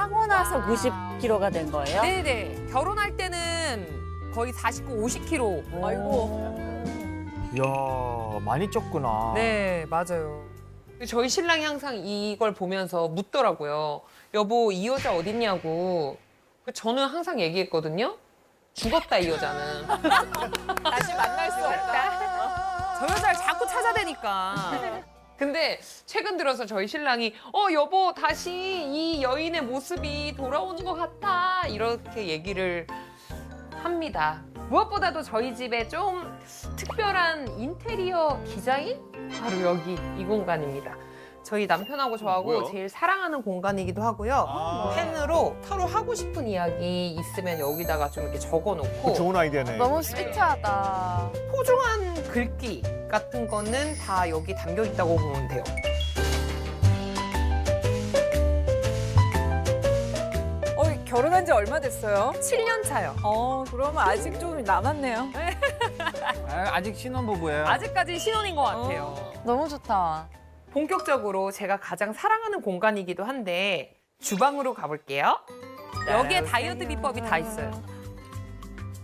하고 나서 90kg가 된 거예요? 네네. 결혼할 때는 거의 49, 50kg. 아이고. 이야, 많이 쪘구나. 네, 맞아요. 저희 신랑이 항상 이걸 보면서 묻더라고요. 여보, 이 여자 어딨냐고. 저는 항상 얘기했거든요. 죽었다, 이 여자는. 다시 만날 수 없다. 저 여자를 자꾸 찾아대니까. 근데 최근 들어서 저희 신랑이 여보, 다시 이 여인의 모습이 돌아오는 것 같아. 이렇게 얘기를 합니다. 무엇보다도 저희 집에 좀 특별한 인테리어 디자인? 바로 여기 이 공간입니다. 저희 남편하고 저하고 뭐야? 제일 사랑하는 공간이기도 하고요. 펜으로 서로 하고 싶은 이야기 있으면 여기다가 좀 이렇게 적어놓고 좋은 아이디어네. 너무 스위트하다. 소중한 글귀 같은 거는 다 여기 담겨 있다고 보면 돼요. 결혼한 지 얼마 됐어요? 7년 차요. 그러면 아직 좀 남았네요. 아직 신혼부부예요. 아직까지 신혼인 것 같아요. 너무 좋다. 본격적으로 제가 가장 사랑하는 공간이기도 한데 주방으로 가볼게요. 여기에 다이어트 비법이 다 있어요.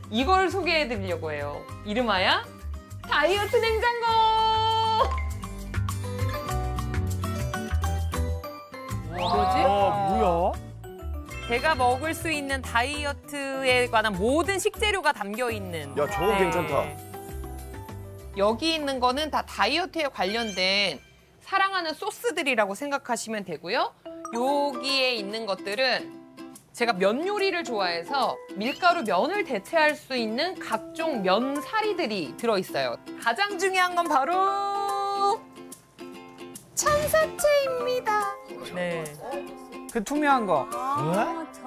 이걸 소개해드리려고 해요. 이름하여 다이어트 냉장고! 뭐지? 뭐야? 제가 먹을 수 있는 다이어트에 관한 모든 식재료가 담겨 있는. 야, 저거 괜찮다. 여기 있는 거는 다 다이어트에 관련된 사랑하는 소스들이라고 생각하시면 되고요. 여기에 있는 것들은 제가 면 요리를 좋아해서 밀가루 면을 대체할 수 있는 각종 면 사리들이 들어있어요. 가장 중요한 건 바로 천사채입니다. 네. 그 투명한 거.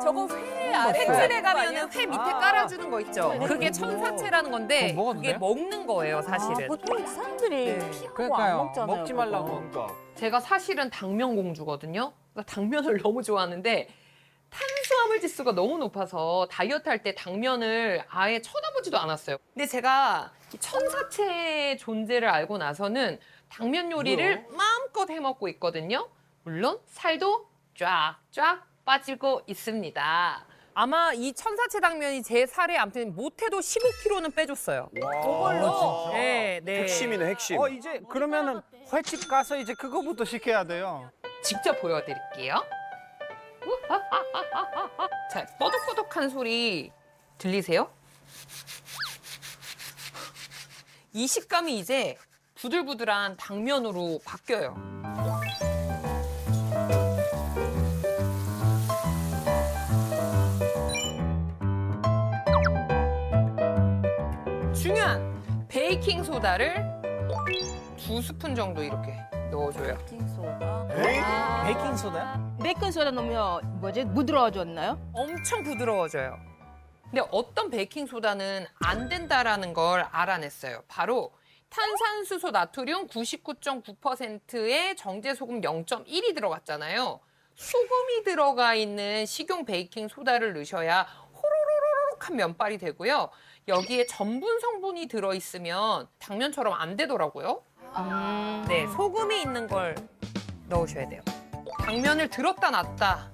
저거 회 아래 팬츠에 가면은 회 밑에 깔아주는 거 있죠. 그게 천사채라는 건데 그거 먹어도 그게 돼? 먹는 거예요, 사실은. 보통 사람들이 네. 피하고 안 그러니까요. 먹잖아요. 먹지 말라고. 그거. 제가 사실은 당면 공주거든요. 그러니까 당면을 너무 좋아하는데 탄수화물 지수가 너무 높아서 다이어트 할 때 당면을 아예 쳐다보지도 않았어요. 근데 제가 이 천사채의 존재를 알고 나서는 당면 요리를 마음껏 해먹고 있거든요. 물론 살도 쫙쫙 빠지고 있습니다. 아마 이 천사채 당면이 제 살에 아무튼 못해도 15kg는 빼줬어요. 저걸로? 네, 네. 핵심이네, 핵심. 이제 그러면은 횟집 가서 이제 그거부터 시켜야 돼요. 직접 보여드릴게요. 자, 뻐덕뻐덕한 소리 들리세요? 이 식감이 이제 부들부들한 당면으로 바뀌어요. 중요한 베이킹 소다를 2스푼 정도 이렇게 넣어줘요. 빙소다. 베이킹 소다? 베이컨 소다 넣으면 뭐지? 부드러워졌나요? 엄청 부드러워져요. 근데 어떤 베이킹 소다는 안 된다라는 걸 알아냈어요. 바로 탄산수소 나트륨 99.9%에 정제소금 0.1이 들어갔잖아요. 소금이 들어가 있는 식용 베이킹 소다를 넣으셔야 호로로로록한 면발이 되고요. 여기에 전분 성분이 들어있으면 당면처럼 안 되더라고요. 네, 소금이 있는 걸 넣으셔야 돼요. 당면을 들었다 놨다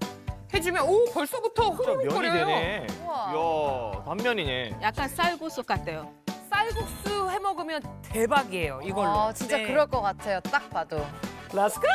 해주면 벌써부터 면이 호로록거려요. 되네. 이야, 단면이네. 약간 쌀국수 같아요. 쌀국수 해 먹으면 대박이에요, 이걸로. 진짜 네. 그럴 것 같아요. 딱 봐도. 렛츠고!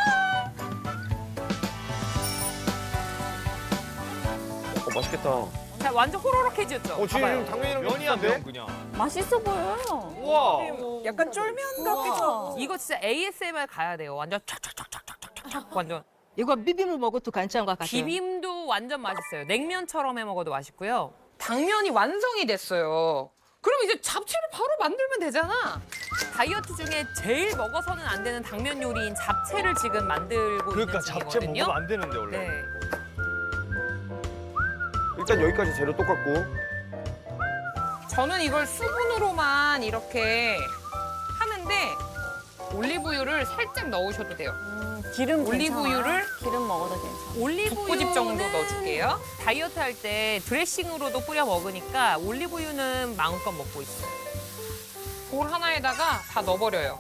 맛있겠다. 자, 완전 호로록해졌죠? 지금 봐봐요. 당면이랑 면이야, 비슷한데? 면 그냥. 맛있어 보여요. 우와. 약간 쫄면 같기도. 이거 진짜 ASMR 가야 돼요. 완전 촥촥촥촥촥촥 완전. 이거 비빔을 먹어도 괜찮은 것 같아요. 비빔도 완전 맛있어요. 냉면처럼 해 먹어도 맛있고요. 당면이 완성이 됐어요. 그럼 이제 잡채를 바로 만들면 되잖아. 다이어트 중에 제일 먹어서는 안 되는 당면 요리인 잡채를 지금 만들고 그러니까 있는 잡채 중이거든요. 먹으면 안 되는데 원래. 네. 일단 여기까지 재료 똑같고. 저는 이걸 수분으로만 이렇게 하는데 올리브유를 살짝 넣으셔도 돼요. 기름 올리브유를 기름 먹어도 괜찮아. 두 꼬집 정도 넣어줄게요. 다이어트 할 때 드레싱으로도 뿌려 먹으니까 올리브유는 마음껏 먹고 있어요. 볼 하나에다가 다 넣어버려요.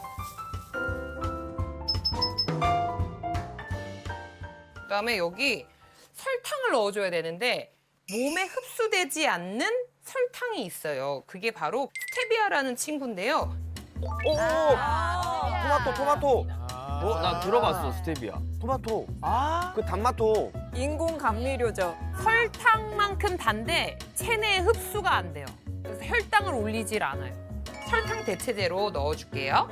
그다음에 여기 설탕을 넣어줘야 되는데 몸에 흡수되지 않는 설탕이 있어요. 그게 바로 스테비아라는 친구인데요. 오, 토마토. 나 들어봤어, 스테비아. 토마토. 그 단마토. 인공 감미료죠. 설탕만큼 단데 체내에 흡수가 안 돼요. 그래서 혈당을 올리질 않아요. 설탕 대체제로 넣어줄게요.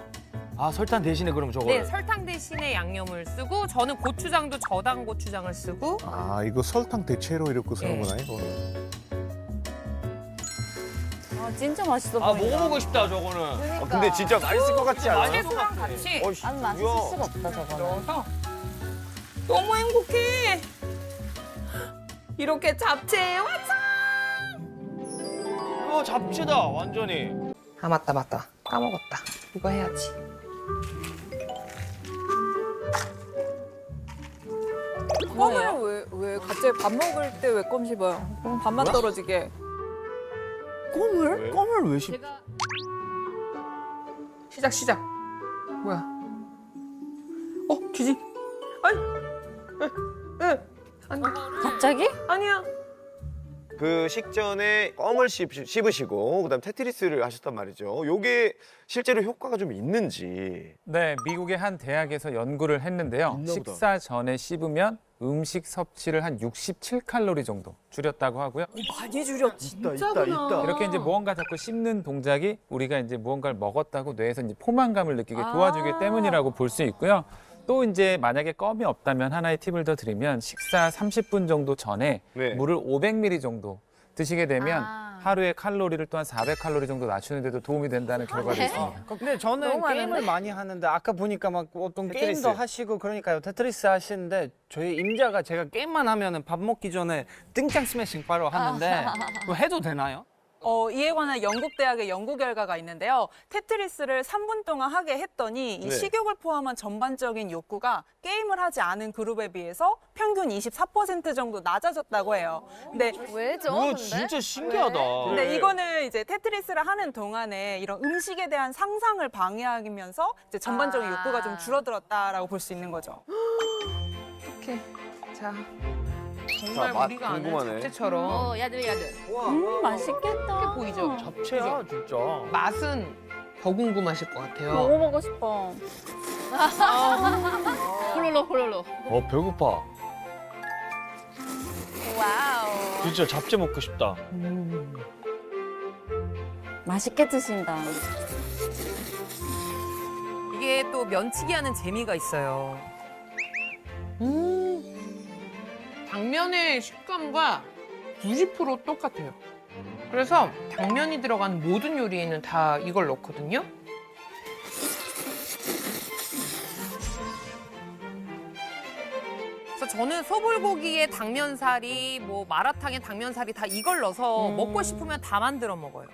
아, 설탕 대신에 그럼 저걸. 네, 설탕 대신에 양념을 쓰고 저는 고추장도 저당 고추장을 쓰고 아, 이거 설탕 대체로 이렇게 쓰는구나, 이거는. 아, 진짜 맛있어 아, 보인다. 먹어보고 싶다, 저거는. 아, 근데 진짜 맛있을 것 같지 않아? 채소랑 같이 어이씨, 안 맛있을 뭐야. 수가 없다, 저거는. 넣어서 너무 행복해. 이렇게 잡채 완성! 잡채다, 완전히. 아 맞다 까먹었다. 이거 해야지. 껌을 왜 갑자기 밥 먹을 때 왜 껌 씹어요? 밥맛 떨어지게. 왜? 껌을 왜 씹? 시작. 뭐야? 주지. 아니. 안 돼. 갑자기? 아니야. 그 식전에 껌을 씹으시고 그다음 테트리스를 하셨단 말이죠. 요게 실제로 효과가 좀 있는지. 네, 미국의 한 대학에서 연구를 했는데요. 있나 보다. 식사 전에 씹으면 음식 섭취를 한 67칼로리 정도 줄였다고 하고요. 많이 줄였지. 있다. 이렇게 이제 무언가 자꾸 씹는 동작이 우리가 이제 무언가를 먹었다고 뇌에서 이제 포만감을 느끼게 도와주기 때문이라고 볼 수 있고요. 또 이제 만약에 껌이 없다면 하나의 팁을 더 드리면 식사 30분 정도 전에 네. 물을 500ml 정도 드시게 되면 아. 하루의 칼로리를 또한 400칼로리 정도 낮추는 데도 도움이 된다는 결과도 있습니다. 근데 저는 너무 게임을 많은데? 많이 하는데 아까 보니까 막 어떤 테트리스. 게임도 하시고 그러니까요. 테트리스 하시는데 저희 임자가 제가 게임만 하면은 밥 먹기 전에 띵짱 스매싱 바로 하는데 그거 해도 되나요? 이에 관한 영국 대학의 연구 결과가 있는데요. 테트리스를 3분 동안 하게 했더니 이 네. 식욕을 포함한 전반적인 욕구가 게임을 하지 않은 그룹에 비해서 평균 24% 정도 낮아졌다고 해요. 근데 왜죠? 이거 근데? 진짜 신기하다. 근데 이거는 이제 테트리스를 하는 동안에 이런 음식에 대한 상상을 방해하면서 이제 전반적인 아. 욕구가 좀 줄어들었다라고 볼 수 있는 거죠. 이렇게 자 정말 맛 우리가 아는 궁금하네. 잡채처럼 야들야들. 맛있겠다. 보이죠? 잡채야 진짜. 맛은 더 궁금하실 것 같아요. 먹어보고 싶어. 홀로로. 배고파. 와우. 진짜 잡채 먹고 싶다. 맛있게 드신다. 이게 또 면치기 하는 재미가 있어요. 당면의 식감과 90% 똑같아요. 그래서 당면이 들어간 모든 요리에는 다 이걸 넣거든요. 그래서 저는 소불고기에 당면사리, 뭐 마라탕에 당면사리 다 이걸 넣어서 먹고 싶으면 다 만들어 먹어요.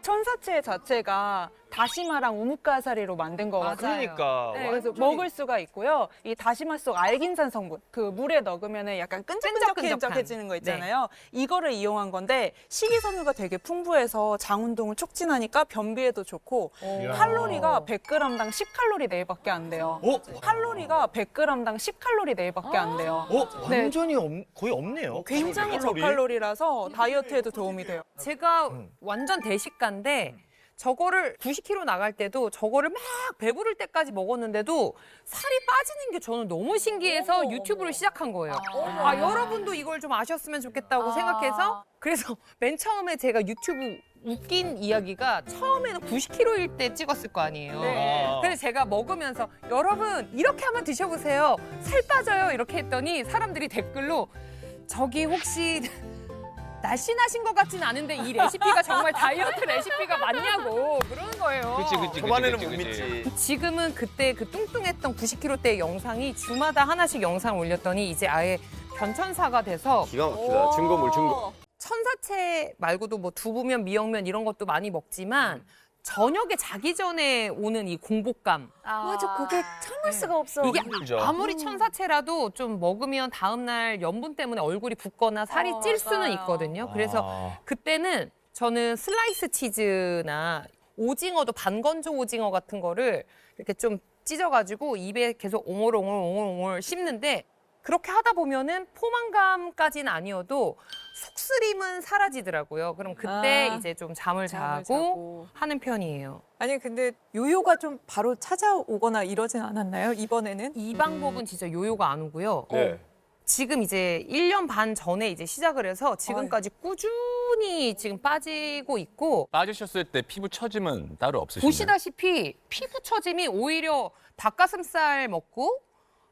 천사채 자체가 다시마랑 우뭇가사리로 만든 거거든요. 그러니까. 네, 그래서 먹을 수가 있고요. 이 다시마 속 알긴산 성분, 그 물에 넣으면 약간 끈적끈적해지는 거 있잖아요. 이거를 이용한 건데 식이섬유가 되게 풍부해서 장 운동을 촉진하니까 변비에도 좋고 칼로리가 100g당 10칼로리 내외밖에 안 돼요. 칼로리가 100g당 10칼로리 내외밖에 안 돼요. 네. 완전히 거의 없네요. 굉장히 저칼로리라서 다이어트에도 도움이 돼요. 제가 완전 대식가인데 저거를 90kg 나갈 때도 저거를 막 배부를 때까지 먹었는데도 살이 빠지는 게 저는 너무 신기해서 유튜브를 시작한 거예요. 여러분도 이걸 좀 아셨으면 좋겠다고 생각해서 그래서 맨 처음에 제가 유튜브 웃긴 이야기가 처음에는 90kg일 때 찍었을 거 아니에요. 그래서 제가 먹으면서 여러분 이렇게 한번 드셔보세요. 살 빠져요. 이렇게 했더니 사람들이 댓글로 저기 혹시 날씬하신 것 같진 않은데 이 레시피가 정말 다이어트 레시피가 맞냐고 그러는 거예요. 그치. 초반에는 못 믿지. 지금은 그때 그 뚱뚱했던 90kg 대 영상이 주마다 하나씩 영상 올렸더니 이제 아예 변천사가 돼서 기가 막히다. 증거. 천사채 말고도 뭐 두부면 미역면 이런 것도 많이 먹지만 저녁에 자기 전에 오는 이 공복감 맞아, 그게 참을 수가 없어. 이게 그죠. 아무리 천사채라도 좀 먹으면 다음날 염분 때문에 얼굴이 붓거나 살이 찔 수는 맞아요. 있거든요. 그래서 그때는 저는 슬라이스 치즈나 오징어도 반건조 오징어 같은 거를 이렇게 좀 찢어가지고 입에 계속 옹얼옹얼 씹는데 그렇게 하다 보면은 포만감까지는 아니어도 속쓰림은 사라지더라고요. 그럼 그때 아, 이제 좀 잠을 잠을 자고 자고. 하는 편이에요. 아니 근데 요요가 좀 바로 찾아오거나 이러진 않았나요? 이번에는? 이 방법은 진짜 요요가 안 오고요. 네. 지금 이제 1년 반 전에 이제 시작을 해서 지금까지 꾸준히 지금 빠지고 있고 빠지셨을 때 피부 처짐은 따로 없으신가요? 보시다시피 피부 처짐이 오히려 닭가슴살 먹고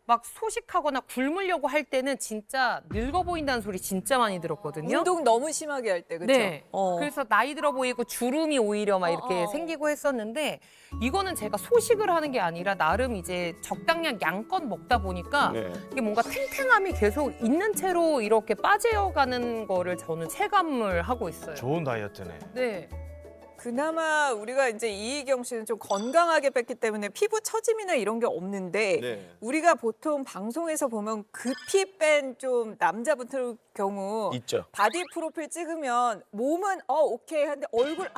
막 소식하거나 굶으려고 할 때는 진짜 늙어 보인다는 소리 진짜 많이 들었거든요. 운동 너무 심하게 할 때 그렇죠? 네. 그래서 나이 들어 보이고 주름이 오히려 막 이렇게 어. 생기고 했었는데 이거는 제가 소식을 하는 게 아니라 나름 이제 적당량 양껏 먹다 보니까 네. 이게 뭔가 탱탱함이 계속 있는 채로 이렇게 빠져가는 거를 저는 체감을 하고 있어요. 좋은 다이어트네. 네. 그나마 우리가 이제 이희경 씨는 좀 건강하게 뺐기 때문에 피부 처짐이나 이런 게 없는데 네. 우리가 보통 방송에서 보면 급히 뺀 좀 남자분들 경우 있죠. 바디 프로필 찍으면 몸은 오케이 하는데 얼굴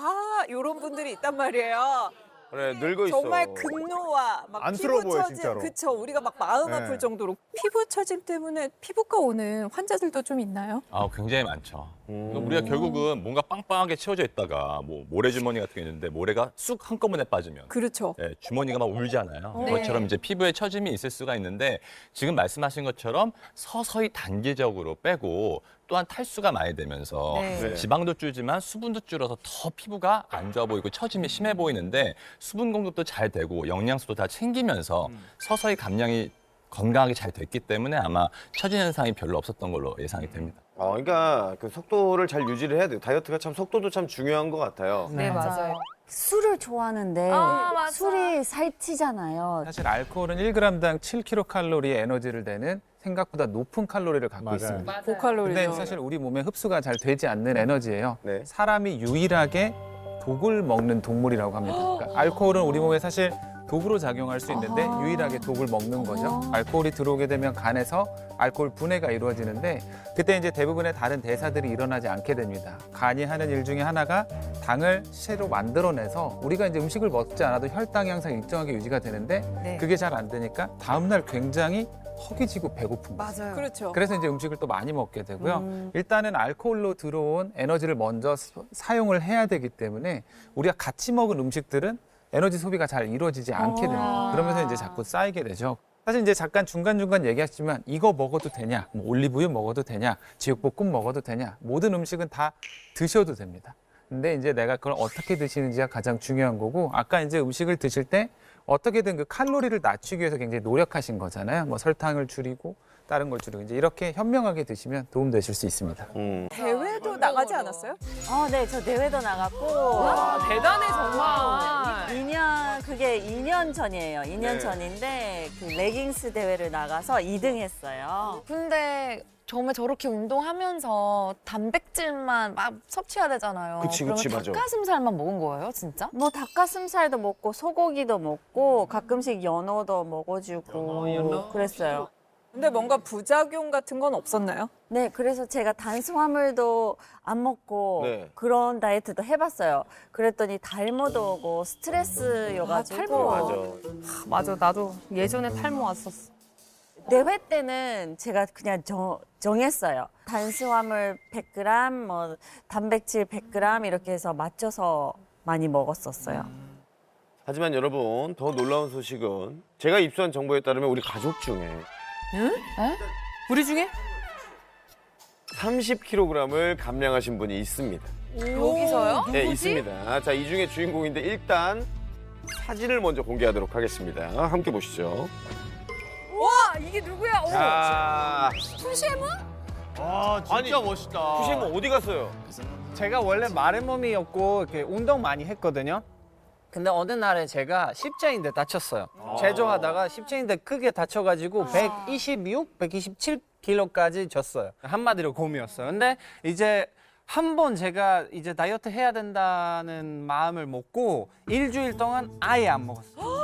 이런 분들이 있단 말이에요. 그래 늙어 있어. 정말 극노와 막 안쓰러워 피부 보여, 처짐, 진짜로. 그쵸? 우리가 막 마음 네. 아플 정도로 피부 처짐 때문에 피부과 오는 환자들도 좀 있나요? 굉장히 많죠. 우리가 결국은 뭔가 빵빵하게 채워져 있다가 뭐 모래주머니 같은 게 있는데 모래가 쑥 한꺼번에 빠지면 그렇죠. 네, 주머니가 막 울잖아요. 네. 그것처럼 이제 피부에 처짐이 있을 수가 있는데 지금 말씀하신 것처럼 서서히 단계적으로 빼고 또한 탈수가 많이 되면서 네. 지방도 줄지만 수분도 줄어서 더 피부가 안 좋아 보이고 처짐이 심해 보이는데 수분 공급도 잘 되고 영양소도 다 챙기면서 서서히 감량이 건강하게 잘 됐기 때문에 아마 처진 현상이 별로 없었던 걸로 예상이 됩니다. 그러니까 그 속도를 잘 유지를 해야 돼요. 다이어트가 참 속도도 참 중요한 것 같아요. 네, 맞아요. 술을 좋아하는데 아, 맞아. 술이 살찌잖아요. 사실 알코올은 1g당 7kcal의 에너지를 내는 생각보다 높은 칼로리를 갖고 맞아요. 있습니다. 고칼로리죠. 근데 사실 우리 몸에 흡수가 잘 되지 않는 에너지예요. 네. 사람이 유일하게 독을 먹는 동물이라고 합니다. 그러니까 알코올은 우리 몸에 사실 독으로 작용할 수 있는데 유일하게 독을 먹는 거죠. 알코올이 들어오게 되면 간에서 알코올 분해가 이루어지는데 그때 이제 대부분의 다른 대사들이 일어나지 않게 됩니다. 간이 하는 일 중에 하나가 당을 새로 만들어내서 우리가 이제 음식을 먹지 않아도 혈당이 항상 일정하게 유지가 되는데 네. 그게 잘 안 되니까 다음날 굉장히 허기지고 배고픈 거예요. 맞아요. 그렇죠. 그래서 이제 음식을 또 많이 먹게 되고요. 일단은 알코올로 들어온 에너지를 먼저 사용을 해야 되기 때문에 우리가 같이 먹은 음식들은 에너지 소비가 잘 이루어지지 않게 됩니다. 그러면서 이제 자꾸 쌓이게 되죠. 사실 이제 잠깐 중간중간 얘기하시지만 이거 먹어도 되냐, 뭐 올리브유 먹어도 되냐, 제육볶음 먹어도 되냐, 모든 음식은 다 드셔도 됩니다. 근데 이제 내가 그걸 어떻게 드시는지가 가장 중요한 거고 아까 이제 음식을 드실 때 어떻게든 그 칼로리를 낮추기 위해서 굉장히 노력하신 거잖아요. 뭐 설탕을 줄이고 다른 걸 줄이고 이제 이렇게 현명하게 드시면 도움 되실 수 있습니다. 대회도 나가지 않았어요? 네, 저 대회도 나갔고. 와, 대단해 정말. 그게 2년 전이에요. 2년 네. 전인데 그 레깅스 대회를 나가서 2등 했어요. 근데 정말 저렇게 운동하면서 단백질만 막 섭취해야 되잖아요. 그치, 그러면 맞아. 닭가슴살만 먹은 거예요, 진짜? 뭐 닭가슴살도 먹고 소고기도 먹고 가끔씩 연어도 먹어주고 그랬어요. 근데 뭔가 부작용 같은 건 없었나요? 네, 그래서 제가 탄수화물도 안 먹고 네. 그런 다이어트도 해봤어요. 그랬더니 탈모도 오고 스트레스여가지고. 맞아. 맞아, 나도 예전에 탈모 왔었어. 대회 때는 제가 그냥 정했어요. 탄수화물 100g, 뭐 단백질 100g 이렇게 해서 맞춰서 많이 먹었었어요. 하지만 여러분 더 놀라운 소식은 제가 입수한 정보에 따르면 우리 가족 중에 우리 중에? 30kg을 감량하신 분이 있습니다. 여기서요? 네, 있습니다. 자, 이 중에 주인공인데 일단 사진을 먼저 공개하도록 하겠습니다. 함께 보시죠. 와, 이게 누구야? 자, 아, 진짜 멋있다. 후시엠은 어디 갔어요? 제가 원래 마른 몸이었고 이렇게 운동 많이 했거든요. 근데 어느 날에 제가 십자인대 다쳤어요. 제조하다가 십자인대 크게 다쳐가지고 126, 127kg까지 졌어요. 한마디로 곰이었어요. 근데 이제 한 번 제가 이제 다이어트 해야 된다는 마음을 먹고 일주일 동안 아예 안 먹었어요.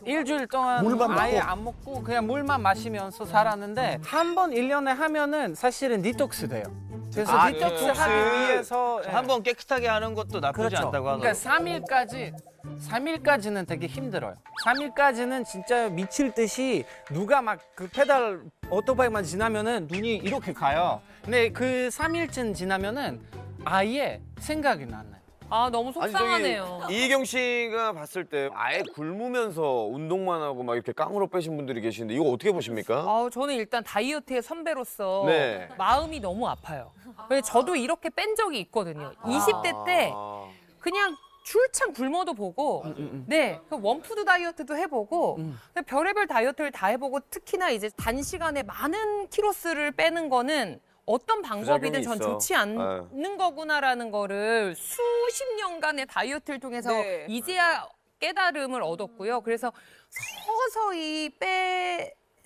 일주일 동안 물만 아예 먹고? 안 먹고 그냥 물만 마시면서 살았는데 한 번 1년에 하면은 사실은 디톡스 돼요. 그래서 디톡스 하기 위해서 한번 깨끗하게 하는 것도 나쁘지 그렇죠. 않다고 하더라고요. 그러니까 3일까지 3일까지는 되게 힘들어요. 3일까지는 진짜 미칠 듯이 누가 막 그 페달 오토바이만 지나면은 눈이 이렇게 가요. 근데 그 3일쯤 지나면은 아예 생각이 안 나요. 아 너무 아니 속상하네요. 저기 이희경 씨가 봤을 때 아예 굶으면서 운동만 하고 막 이렇게 깡으로 빼신 분들이 계시는데 이거 어떻게 보십니까? 저는 일단 다이어트의 선배로서 네. 마음이 너무 아파요. 왜냐면 저도 이렇게 뺀 적이 있거든요. 20대 때 그냥 줄창 굶어도 보고, 네, 그 원푸드 다이어트도 해보고, 별의별 다이어트를 다 해보고, 특히나 이제 단시간에 많은 키로수를 빼는 거는 어떤 방법이든 전 있어. 좋지 않는 거구나라는 거를 수십 년간의 다이어트를 통해서 네. 이제야 깨달음을 얻었고요. 그래서 서서히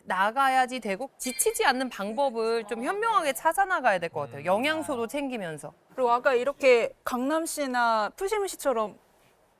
나가야지 되고 지치지 않는 방법을 좀 현명하게 찾아 나가야 될 것 같아요. 영양소도 챙기면서. 그리고 아까 이렇게 강남 씨나 푸시미 씨처럼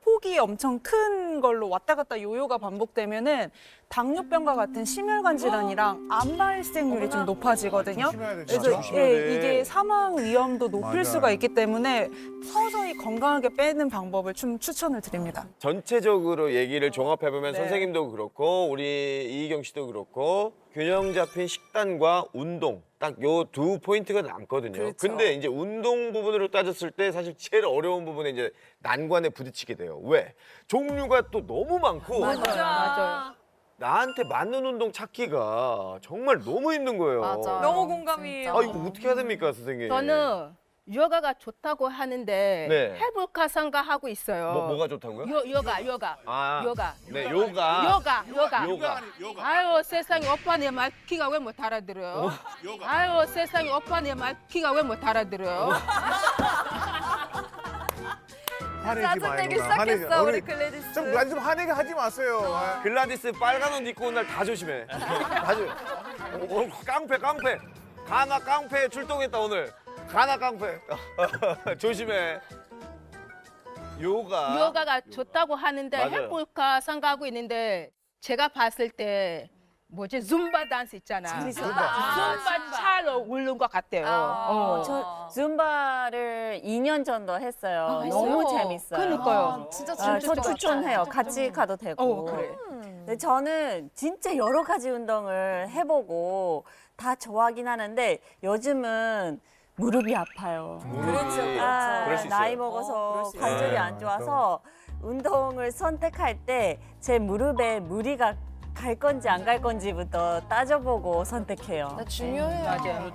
폭이 엄청 큰 걸로 왔다 갔다 요요가 반복되면은 당뇨병과 같은 심혈관 질환이랑 암 발생률이 좀 높아지거든요. 조심해야 돼, 그래서 진짜 조심해야 돼. 이게 사망 위험도 높일 맞아. 수가 있기 때문에 서서히 건강하게 빼는 방법을 좀 추천을 드립니다. 전체적으로 얘기를 종합해보면 네. 선생님도 그렇고 우리 이희경 씨도 그렇고 균형 잡힌 식단과 운동 딱 요 두 포인트가 남거든요. 그렇죠. 근데 이제 운동 부분으로 따졌을 때 사실 제일 어려운 부분에 이제 난관에 부딪히게 돼요. 왜? 종류가 또 너무 많고 맞아요. 나한테 맞는 운동 찾기가 정말 너무 힘든 거예요. 맞아. 너무 공감이에요. 아 이거 어떻게 해야 됩니까, 선생님? 저는 요가가 좋다고 하는데 네. 해볼까 생각하고 있어요. 뭐가 좋다고요? 요가. 아, 요가. 네, 요가. 요가. 아유 세상에 오빠 내 말 키가 왜 못 알아들어요? 아유 세상에 오빠 내 말 키가 왜 못 알아들어요? 화내지 짜증내기 마요. 누나. 시작했어 우리 우리 글래디스. 좀 화내게 하지 마세요. 아. 글라디스 빨간 옷 입고 온 날 다 조심해. 다 조심해. 오늘 깡패. 가나 깡패 출동했다 오늘. 가나 깡패. 조심해. 요가가 좋다고 하는데 맞아요. 해볼까 생각하고 있는데 제가 봤을 때 줌바 댄스 있잖아. 줌바 잘 어울리는 것 같아요. 저 줌바를 2년 전도 했어요. 했어요? 너무 재밌어요. 그러니까요. 진짜 저 재밌을 것 추천해요. 같아요. 같이 가도 되고. 그래. 근데 저는 진짜 여러 가지 운동을 해보고 다 좋아하긴 하는데 요즘은 무릎이 아파요. 그렇죠. 그럴 수 있어요. 나이 먹어서 그럴 수 있어요. 관절이 안 좋아서 운동을 선택할 때 제 무릎에 무리가 갈 건지 안 갈 건지부터 따져보고 선택해요. 중요해요. 맞아요.